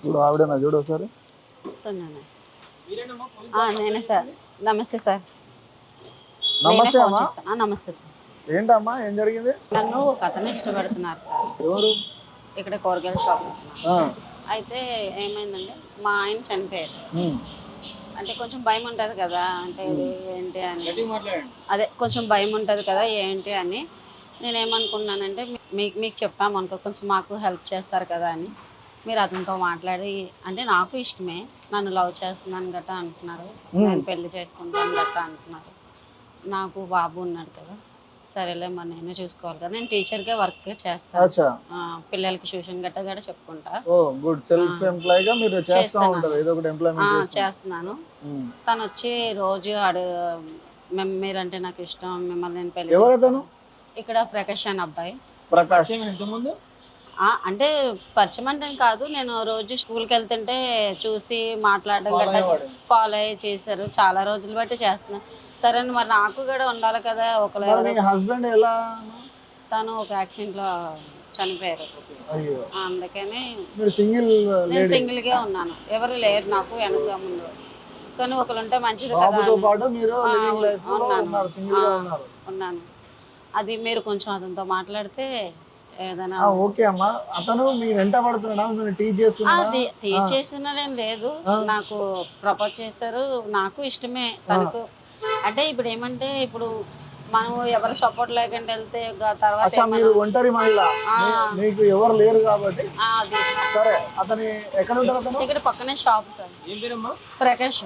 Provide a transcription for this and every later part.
చూడు ఆవిడేనా చూడు ఒకసారి. నేనే సార్. నమస్తే సార్. నమస్తే అమ్మా. నమస్తే సార్. ఏంటమ్మా ఏం జరిగింది? నన్ను ఒక అతను ఇష్టపడుతున్నారు సార్. ఎవరు? ఇక్కడ కూరగాయల షాప్. అయితే ఏమైందంటే మా ఆయన చనిపోయారు. అంటే కొంచెం భయం ఉంటుంది కదా, అంటే ఏంటి అని, అదే కొంచెం భయం ఉంటుంది కదా ఏంటి అని నేనేమనుకున్నానంటే మీకు చెప్పామనుకో కొంచెం మాకు హెల్ప్ చేస్తారు కదా అని మీరు అతనితో మాట్లాడి, అంటే నాకు ఇష్టమే, నన్ను లవ్ చేస్తున్నాను గట్టా అంటున్నారు, నేను పెళ్లి చేసుకుంటాను గట్టా అంటున్నారు, నాకు బాబు ఉన్నాడు కదా, సరేలే మరి నేను చూసుకోవాలి కదా, నేను టీచర్గా వర్క్ చేస్తాను, పిల్లలకి ట్యూషన్ గట్టా కూడా చెప్పుకుంటా, చేస్తున్నాను. తను వచ్చి రోజు మీరంటే నాకు ఇష్టం, మిమ్మల్ని నేను పెళ్లి ఇక్కడ ప్రకాష్ అని అబ్బాయి. అంటే పరిచయం అంటే కాదు, నేను రోజు స్కూల్కి వెళ్తుంటే చూసి మాట్లాడడం గట్టా ఫాలో అయ్యి చేశారు, చాలా రోజులు బట్టి చేస్తున్నాను. సరే మరి నాకు కూడా ఉండాలి కదా. హస్బెండ్ ఎలా? తను ఒక యాక్సిడెంట్ లో చనిపోయారు, అందుకని నేను సింగిల్ గా ఉన్నాను, ఎవరు లేరు నాకు వెనక ముందు, కానీ ఒకరు ఉంటే మంచిది కదా ఉన్నాను. అది మీరు కొంచెం అతనితో మాట్లాడితే ఏదైనా. ఓకే అమ్మా. అతను మీ వెంట పడుతున్నాడా? టీచ్ చేస్తున్నాడేం లేదు, నాకు ప్రపోజ్ చేశారు, నాకు ఇష్టమే తనకు. అంటే ఇప్పుడు ఏమంటే ఇప్పుడు మనం ఎవరు సపోర్ట్ లేకుండా వెళ్తే తర్వాత ఒంటరి మహిళ, మీకు ఎవరు లేరు కాబట్టి. సరే, అతని ఎక్కడ ఉంటారు? ఇక్కడ పక్కనే షాప్ సార్. ప్రకాష్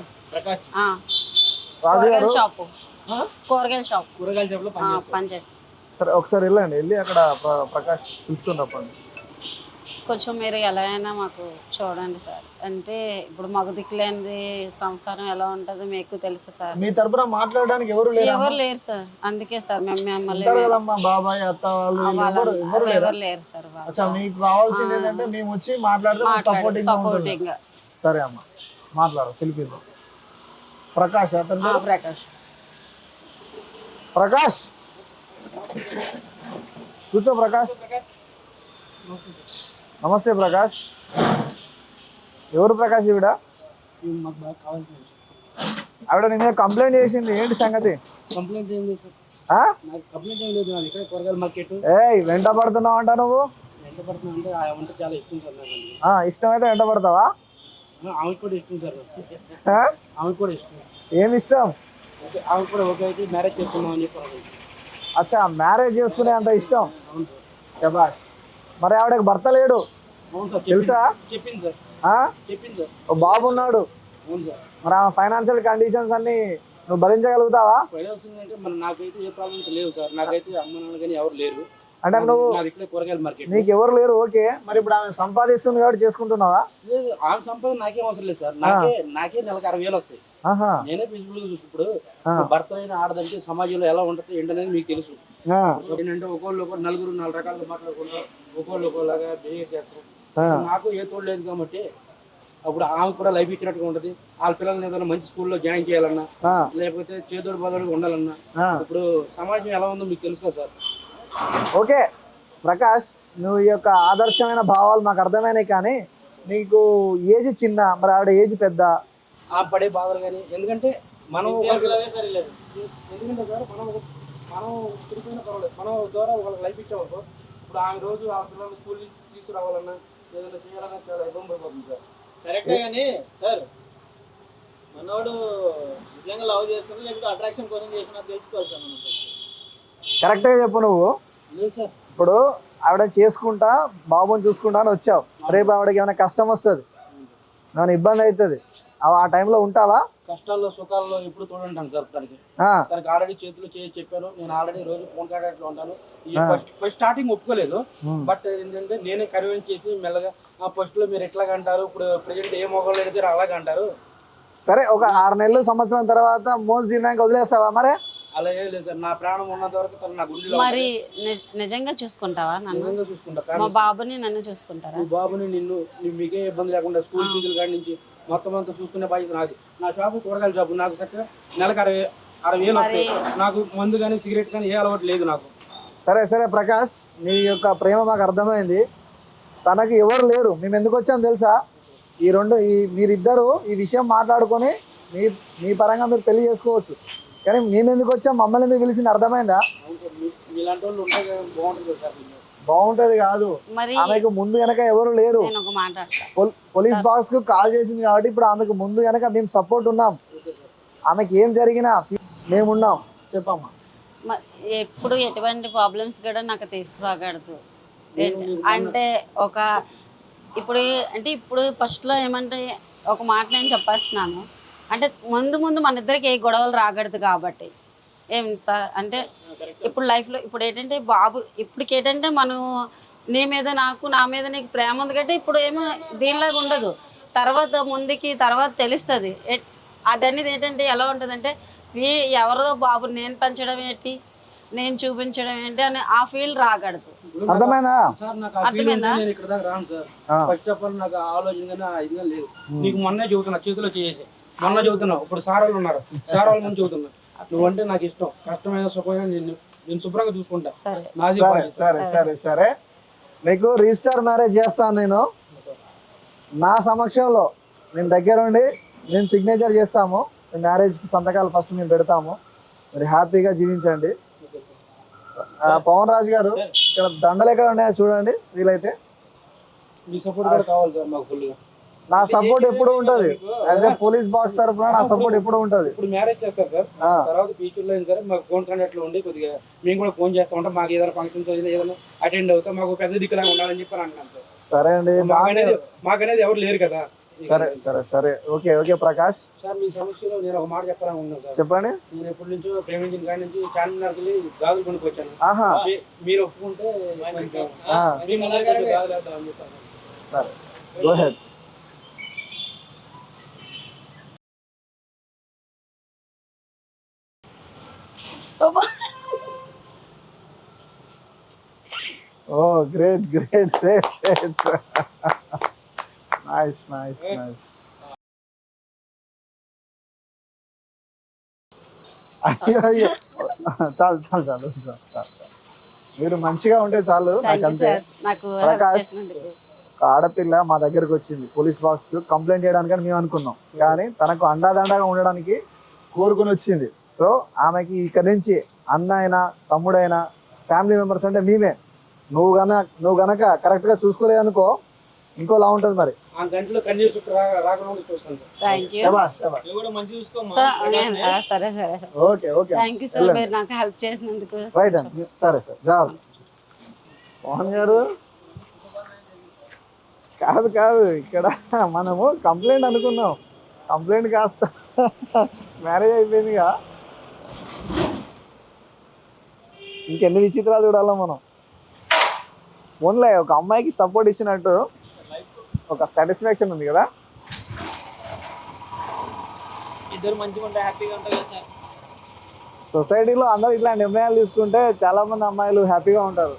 కూరగాయల షాప్ లో పనిచేస్తాను. సరే ఒకసారి వెళ్ళి అక్కడ ప్రకాష్ పిలుచుకొని రప్పండి. కొంచెం మీరు ఎలా అయినా మాకు చూడండి సార్, అంటే ఇప్పుడు మగ దిక్కులేనిది సంసారం ఎలా ఉంటుందో మీకు తెలుసు సార్. మీ తరపున మాట్లాడడానికి ఎవరు లేరు సార్, అందుకే సార్ మేము మిమ్మల్ని బాబాయ్ అత్త వాళ్ళు ఎవరు లేరు సార్. మీకు కావాల్సింది ఏంటంటే మేము వచ్చి మాట్లాడితే సపోర్టింగ్. సరే అమ్మా మాట్లాడు, తెలిపిద్దాం. ప్రకాష్ అతను ప్రకాష్ కూర్చో. ప్రకాష్ నమస్తే. ప్రకాష్ ఎవరు? ప్రకాష్ ఈవిడ ఆవిడ నీ మీద కంప్లైంట్ చేసింది, ఏంటి సంగతి? వెంట పడుతున్నావు అంటా నువ్వు? ఇష్టమైతే వెంట పడతావా? ఏమి ఇష్టం? అచ్చా, మ్యారేజ్ చేసుకునే అంత ఇష్టం. మరి ఆవిడకి భర్త లేడు తెలుసా? బాబు ఉన్నాడు. మరి ఆ ఫైనాన్షియల్ కండిషన్స్ అన్ని నువ్వు భరించగలుగుతావా? అంటే నువ్వు నీకు ఎవరు లేరు, ఓకే. మరి ఇప్పుడు ఆమె సంపాదిస్తుంది కాబట్టి చేసుకుంటున్నావా? ఆమె సంపాదన నాకేం అవసరం లేదు సార్, నాకే నెలకు 60,000 వస్తాయి. నేనే ఫిజిబుల్ గా చూసి ఇప్పుడు భర్త అయిన ఆడదంటే సమాజంలో ఎలా ఉంటుంది ఏంటనేది మీకు తెలుసు. ఏంటంటే ఒకళ్ళు నలుగురు 4 రకాలుగా మాట్లాడుకుంటారు, ఒకళ్ళు ఒకలాగా బిహేవ్ చేస్తారు. నాకు ఏ తోడు లేదు కాబట్టి అప్పుడు ఆమె కూడా లైఫ్ ఇచ్చినట్టుగా ఉంటది. వాళ్ళ పిల్లల్ని ఏదైనా మంచి స్కూల్లో జాయిన్ చేయాలన్నా, లేకపోతే చేదోడు బదులుగా ఉండాలన్నా, ఇప్పుడు సమాజం ఎలా ఉందో మీకు తెలుసు కదా సార్. ఓకే ప్రకాష్, నువ్వు ఈ యొక్క ఆదర్శమైన భావాలు మాకు అర్థమైనాయి, కానీ నీకు ఏజ్ చిన్న, మరి ఆవిడ ఏజ్ పెద్ద. ఆ పడే బాధలు కానీ, ఎందుకంటే మనం ఎందుకంటే సార్ మనం తిరిగిపోయినా పర్వాలేదు, మనం ద్వారా వాళ్ళకి లైఫ్ ఇచ్చామనుకో, ఇప్పుడు ఆమె రోజు ఆ పిల్లలు స్కూల్ నుంచి తీసుకురావాలన్నా ఏదైనా చేయాలన్నా చాలా ఇబ్బంది పడిపోతుంది సార్. కరెక్టే కానీ సార్, మనోడు నిజంగా లవ్ చేస్తున్నా లేకపోతే అట్రాక్షన్ కోసం చేసినా తెలుసుకోవాలి సార్. మనం కరెక్ట్గా చెప్పు నువ్వు. ఇప్పుడు ఆవిడ చేసుకుంటా బాబుని చూసుకుంటా అని వచ్చావు, రేపు ఆవిడకి ఏమైనా కష్టం వస్తుంది, ఏమైనా ఇబ్బంది అవుతుంది, ఆ టైంలో ఉంటావా? కష్టాల్లో సుఖాల్లో ఎప్పుడు తోడుంటాను సార్. తనకి ఆల్రెడీ చేతిలో చేసి చెప్పాను, నేను ఆల్రెడీ రోజు ఫోన్ కాంటాక్ట్ లో ఉంటాను. ఫస్ట్ స్టార్టింగ్ ఒప్పుకోలేదు, బట్ ఏంటంటే నేనే కన్విన్స్ చేసి మెల్లగా ఫస్ట్ లో మీరు ఎట్లాగ అంటారు, ఇప్పుడు ప్రెజెంట్ ఏ మొగలు అయితే అలాగే అంటారు. సరే, ఒక 6 నెలలు సంవత్సరం తర్వాత మోసు తినడానికి వదిలేస్తావా? మరి అలా ఏం లేదు సార్, నా ప్రాణం ఉన్నంత వరకు తను నా గుండెలో. మరి నిజంగా చూసుకుంటావా? నిజంగా చూసుకుంటా. మా బాబుని నన్ను చూసుకుంటారా? బాబుని నిన్ను మీకే ఇబ్బంది లేకుండా స్కూల్ ఫీజుల కాడి నుంచి మొత్తం అంతా చూసుకునే బాధ్యత నాది. నా షాపు కూరగాయల షాపు, నాకు చక్కగా నెలకు 60,000 వస్తాయి. నాకు మందు కానీ సిగరెట్ కానీ ఏ అలవాటు లేదు నాకు. సరే సరే ప్రకాష్, నీ యొక్క ప్రేమ మాకు అర్థమైంది. తనకి ఎవరు లేరు, మేము ఎందుకు వచ్చాము తెలుసా? మీరిద్దరు ఈ విషయం మాట్లాడుకొని మీ పరంగా మీరు పెళ్లి చేసుకోవచ్చు. కానీ మేము ఎందుకు వచ్చాం, మమ్మల్ని ఎందుకు పిలిచింది అర్థమైందా? మీలాంటి వాళ్ళు ఉంటే బాగుంటుంది సార్. బాగుంటది కాదు, మరి ఆమెకు ముందు వెనక ఎవరు లేరు. నేను ఒక మాట అడతా. పోలీస్ బాక్స్ కు కాల్ చేసింది కాబట్టి ఇప్పుడు ఆమెకు ముందు వెనక మేము సపోర్ట్ ఉన్నాం. ఆమెకి ఏం జరిగినా మేమున్నాం. చెప్పమ్మా. ఎప్పుడు ఎటువంటి ప్రాబ్లమ్స్ కూడా నాకు తీసుకురాకూడదు. అంటే ఇప్పుడు ఫస్ట్లో ఏమంటే ఒక మాట నేను చెప్పేస్తున్నాను. అంటే ముందు మన ఇద్దరికి ఏ గొడవలు రాకూడదు కాబట్టి ఏం సార్ అంటే ఇప్పుడు లైఫ్లో ఇప్పుడు ఏంటంటే బాబు ఇప్పటికి ఏంటంటే మనం నీ మీద నాకు నా మీద నీకు ప్రేమ ఉంది కాబట్టి ఇప్పుడు ఏమో దీనిలాగా ఉండదు. తర్వాత తెలుస్తుంది. అదనేది ఏంటంటే ఎలా ఉంటుందంటే ఎవరో బాబు నేను పెంచడం ఏంటి, నేను చూపించడం ఏంటి అని ఆ ఫీల్ రాకూడదు. అర్థమైందా? నేను ఇక్కడ దాకా రాను సార్. ఫస్ట్ ఆఫ్ ఆల్ నాకు ఆలోచన ఇదిగా లేదు. నీకు మొన్నే చెబుతున్నా, చేతిలో చేసి మొన్న చెబుతున్నావు. ఇప్పుడు సార్ వాళ్ళు ఉన్నారు, సార్ వాళ్ళ ముందు చెబుతున్నా. నువ్వంటే నాకు ఇష్టం, కష్టమైన సుఖమైన నేను శుభ్రంగా చూసుకుంటా. నాది సరే సరే సరే, మీకు రిజిస్టర్ మ్యారేజ్ చేస్తాను నేను. నా సమక్షంలో నేను దగ్గరుండి మేము సిగ్నేచర్ చేస్తాము. మ్యారేజ్కి సంతకాలు ఫస్ట్ మేము పెడతాము. మరి హ్యాపీగా జీవించండి. పవన్ రాజు గారు, ఇక్కడ దండలు ఎక్కడ ఉన్నాయో చూడండి వీలైతే. మీ సపోర్ట్ కూడా కావాలి సార్ మాకు ఫుల్గా. నా సపోర్ట్ ఎప్పుడు ఉంటది. యాజ్ ఏ పోలీస్ బాక్స్ తరఫున నా సపోర్ట్ ఎప్పుడు ఉంటది. ఇప్పుడు మ్యారేజ్ చేస్తారు సార్, తర్వాత ఫ్యూచర్లో అయినా సరే మాకు ఫోన్ కాంటాక్ట్ లో ఉండి కొద్దిగా మేము కూడా ఫోన్ చేస్తా ఉంటాం. మాకు ఏదైనా ఫంక్షన్స్ ఏదైనా అటెండ్ అవుతాం, మాకు పెద్ద దిక్కులాగా ఉండాలని చెప్పి అంటున్నాను సార్. సరే అండి, మాకనేది ఎవరు లేరు కదా. సరే సరే సరే, ఓకే ఓకే. ప్రకాష్ సార్, మీ సమస్యలో నేను ఒక మాట చెప్పాలని ఉన్నాను సార్. చెప్పండి. నేను ఎప్పటి నుంచో ప్రేమించిన కాడి నుంచి చార్మినార్కి గాజులు కొనుక్కొచ్చాను. మీరు ఒప్పుకుంటే సరే, go ahead. Oh great great great great. Nice nice nice. అయ్యో చాలు చాలు చాలు చాలు. మీరు మంచిగా ఉంటే చాలు నాకంతే. ప్రకాష్, ఆడపిల్ల మా దగ్గరకు వచ్చింది పోలీస్ బాక్స్ కు కంప్లైంట్ చేయడానికి మేము అనుకున్నాం, కానీ తనకు అండాదండగా ఉండడానికి కోరుకుని వచ్చింది. సో ఆమెకి ఇక్కడ నుంచి అన్న అయినా తమ్ముడైనా ఫ్యామిలీ మెంబర్స్ అంటే మేమే. నువ్వు గనక కరెక్ట్ గా చూసుకోలేదు అనుకో ఇంకోలా ఉంటుంది. మరి ఓకే ఓకే, రైట్ అండి. సరే సార్, జాబ్. మోహన్ గారు, కాదు ఇక్కడ మనము కంప్లైంట్ అనుకున్నాం, కంప్లైంట్ కాస్త మ్యారేజ్ అయిపోయిందిగా. ఇంకెన్ని విచిత్రాలు చూడాలా మనం. ఓన్లీ ఒక అమ్మాయికి సపోర్ట్ ఇచ్చినట్టు ఒక సాటిస్ఫాక్షన్ ఉంది కదా. ఇద్దరు మంచిగా ఉంటే హ్యాపీగా ఉంటారు కదా సార్. సొసైటీలో అందరూ ఇట్లాంటి నిర్ణయాలు తీసుకుంటే చాలా మంది అమ్మాయిలు హ్యాపీగా ఉంటారు.